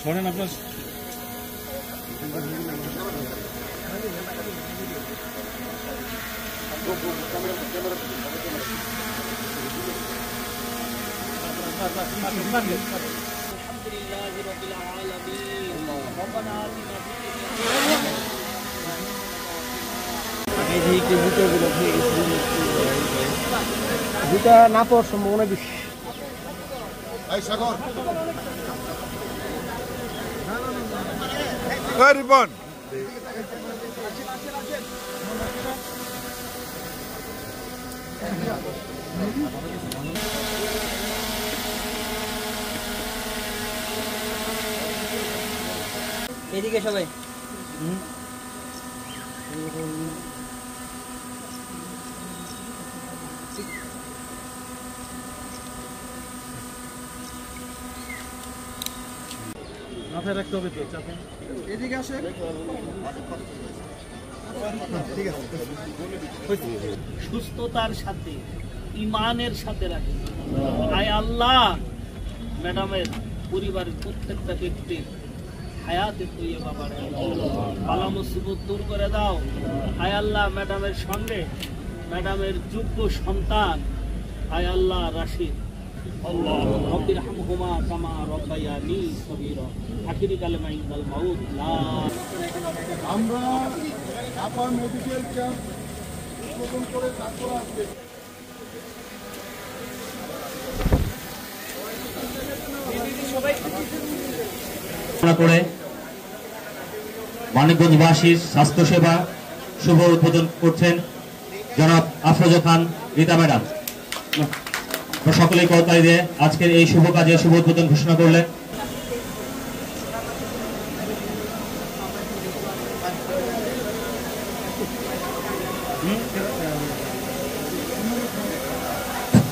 শোনেন আপনার দুটা না পাওয়ার সম্ভাবনা বেশি। রিপন এদিকে সবাই মাথায় রাখতে হবে তো চাপে। এদিকে আসে। সুস্থতার সাথে ইমানের সাথে রাখে। আয় আল্লাহ ম্যাডামের পরিবারের প্রত্যেকটা ব্যক্তির হায়াতে তৈয়বা বাড়ায়, বালা মুসিবত দূর করে দাও। আয় আল্লাহ ম্যাডামের সঙ্গে ম্যাডামের যোগ্য সন্তান আয় আল্লাহ রাশিদ রব্বির হামহুমা কামা রব্বায়ানি সগীরা আখিরি কালেমা ইনদাল মাউত লা। আমরা আপার মেডিকেল ক্যাম্প উদ্বোধন করে তারপর আসবে। করে মানিকগঞ্জবাসীর স্বাস্থ্যসেবা শুভ উদ্বোধন করছেন জনাব আফরোজা খান রীতা ম্যাডাম। সকলেই করতালি দিয়ে আজকের এই শুভ কাজে শুভ উদ্বোধন ঘোষণা করলেন।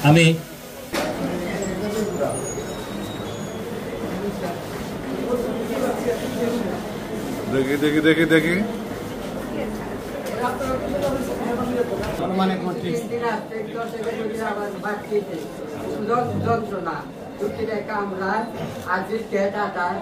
আমি দেখি দেখি দেখি দেখি যন্ত্রণা কামড়ায় আজকে দাদার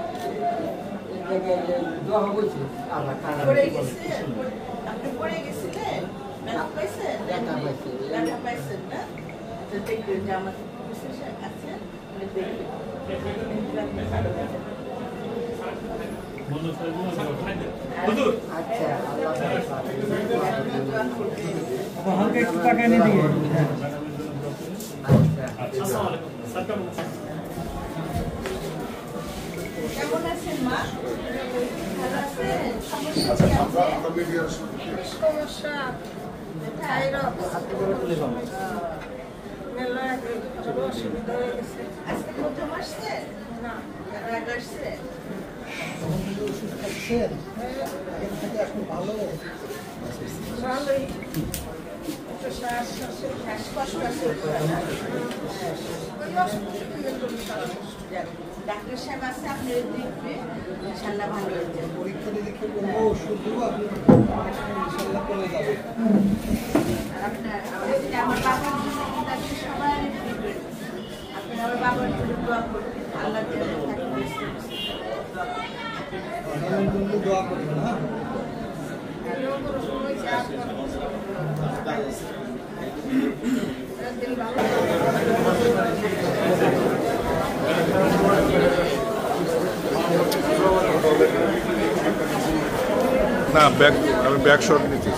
হালকা একটু টাকা এনে দিয়ে কেমন আছেন মা? ভালো আছেন? সমস্যা মেলা অসুবিধা হয়ে গেছে। আজকে প্রথম আসছে না আসছে ভালোই ডাক্তার সাহেব আছে আপনার দেখবে ইনশাল্লাহ ভালো হয়ে যাবে। পরীক্ষা দেখে ওষুধ দেবো ইনশাল্লাহ কমে যাবে। আপনার আমার বাবার জন্য কিন্তু সবাই আপনি আমার বাবার জন্য দোয়া করবেন। আল্লাহ দোয়া করবেন। হ্যাঁ না ব্যাগ আমি ব্যাগ শট নিচ্ছি।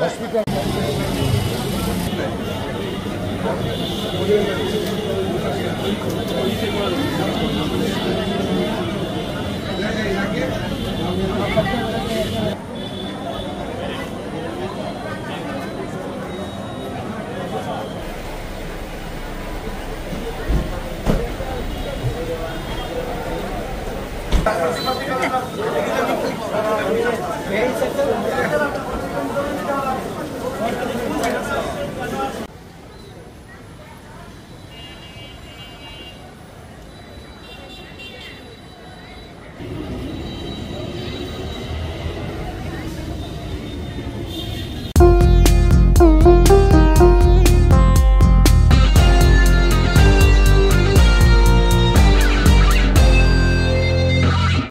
হসপিটাল আপনার